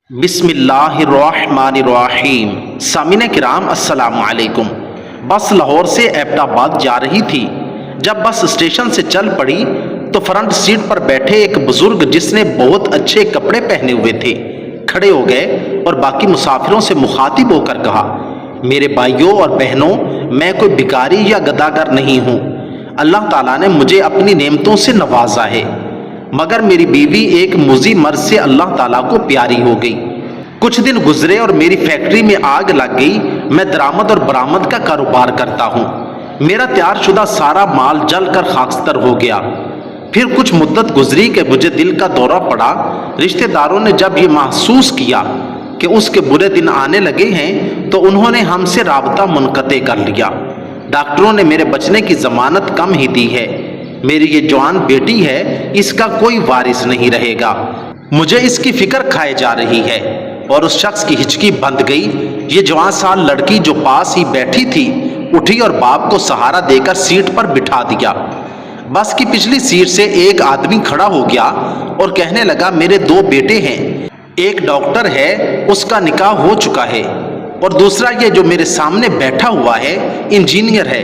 بسم اللہ الرحمن الرحیم۔ سامعین کرام السلام علیکم۔ بس لاہور سے ایبٹ آباد جا رہی تھی۔ جب بس اسٹیشن سے چل پڑی تو فرنٹ سیٹ پر بیٹھے ایک بزرگ جس نے بہت اچھے کپڑے پہنے ہوئے تھے کھڑے ہو گئے اور باقی مسافروں سے مخاطب ہو کر کہا، میرے بھائیوں اور بہنوں، میں کوئی بھکاری یا گداگر نہیں ہوں۔ اللہ تعالیٰ نے مجھے اپنی نعمتوں سے نوازا ہے، مگر میری بیوی ایک مضی مرض سے اللہ تعالیٰ کو پیاری ہو گئی۔ کچھ دن گزرے اور میری فیکٹری میں آگ لگ گئی۔ میں درآمد اور برآمد کا کاروبار کرتا ہوں۔ میرا تیار شدہ سارا مال جل کر خاکستر ہو گیا۔ پھر کچھ مدت گزری کہ مجھے دل کا دورہ پڑا۔ رشتہ داروں نے جب یہ محسوس کیا کہ اس کے برے دن آنے لگے ہیں تو انہوں نے ہم سے رابطہ منقطع کر لیا۔ ڈاکٹروں نے میرے بچنے کی ضمانت کم ہی دی ہے۔ میری یہ جوان بیٹی ہے، اس کا کوئی وارث نہیں رہے گا۔ مجھے اس کی فکر کھائے جا رہی ہے۔ اور اس شخص کی ہچکی بند گئی۔ یہ جوان سال لڑکی جو پاس ہی بیٹھی تھی اٹھی اور باپ کو سہارا دے کر سیٹ پر بٹھا دیا۔ بس کی پچھلی سیٹ سے ایک آدمی کھڑا ہو گیا اور کہنے لگا، میرے دو بیٹے ہیں، ایک ڈاکٹر ہے، اس کا نکاح ہو چکا ہے، اور دوسرا یہ جو میرے سامنے بیٹھا ہوا ہے انجینئر ہے،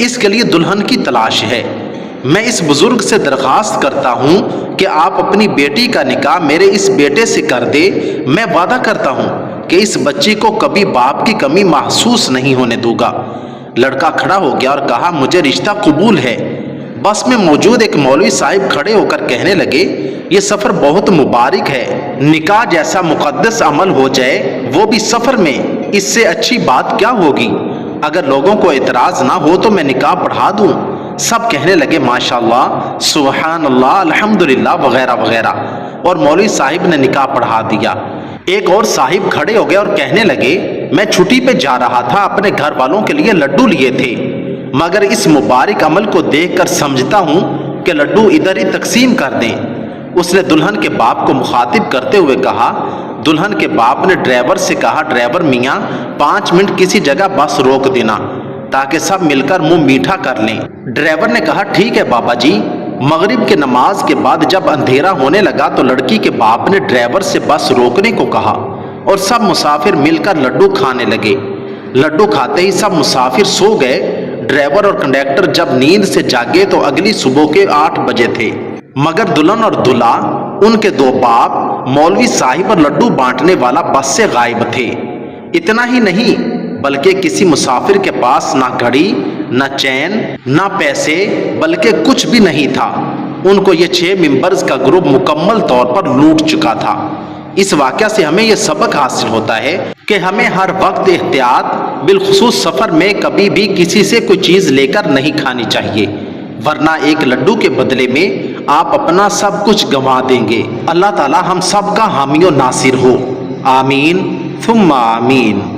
اس کے لیے دلہن کی تلاش ہے۔ میں اس بزرگ سے درخواست کرتا ہوں کہ آپ اپنی بیٹی کا نکاح میرے اس بیٹے سے کر دے۔ میں وعدہ کرتا ہوں کہ اس بچی کو کبھی باپ کی کمی محسوس نہیں ہونے دوں گا۔ لڑکا کھڑا ہو گیا اور کہا، مجھے رشتہ قبول ہے۔ بس میں موجود ایک مولوی صاحب کھڑے ہو کر کہنے لگے، یہ سفر بہت مبارک ہے۔ نکاح جیسا مقدس عمل ہو جائے وہ بھی سفر میں، اس سے اچھی بات کیا ہوگی؟ اگر لوگوں کو اعتراض نہ ہو تو میں نکاح پڑھا دوں۔ سب کہنے لگے، ماشاءاللہ، سبحان اللہ، الحمدللہ وغیرہ وغیرہ، اور مولوی صاحب نے نکاح پڑھا دیا۔ ایک اور صاحب کھڑے ہو گئے اور کہنے لگے، میں چھٹی پہ جا رہا تھا، اپنے گھر والوں کے لیے لڈو لیے تھے، مگر اس مبارک عمل کو دیکھ کر سمجھتا ہوں کہ لڈو ادھر ہی تقسیم کر دیں۔ اس نے دلہن کے باپ کو مخاطب کرتے ہوئے کہا۔ دلہن کے باپ نے ڈرائیور سے کہا، ڈرائیور میاں 5 منٹ کسی جگہ بس روک دینا تاکہ سب مل کر منہ میٹھا کر لیں۔ ڈرائیور نے کہا، ٹھیک ہے بابا جی۔ مغرب کے نماز کے بعد جب اندھیرا ہونے لگا تو لڑکی کے باپ نے ڈرائیور سے بس روکنے کو کہا اور سب مسافر مل کر لڈو کھانے لگے۔ لڈو کھاتے ہی سب مسافر سو گئے۔ ڈرائیور اور کنڈکٹر جب نیند سے جاگے تو اگلی صبح کے 8 بجے تھے، مگر دلہن اور دلہا، ان کے 2 باپ، مولوی صاحب اور لڈو بانٹنے والا بس سے غائب تھے۔ اتنا ہی نہیں بلکہ کسی مسافر کے پاس نہ گھڑی، نہ چین، نہ پیسے، بلکہ کچھ بھی نہیں تھا۔ ان کو یہ 6 ممبرز کا گروپ مکمل طور پر لوٹ چکا تھا۔ اس واقعہ سے ہمیں یہ سبق حاصل ہوتا ہے کہ ہمیں ہر وقت احتیاط، بالخصوص سفر میں کبھی بھی کسی سے کوئی چیز لے کر نہیں کھانی چاہیے، ورنہ ایک لڈو کے بدلے میں آپ اپنا سب کچھ گنوا دیں گے۔ اللہ تعالی ہم سب کا حامی و ناصر ہو، آمین ثم آمین۔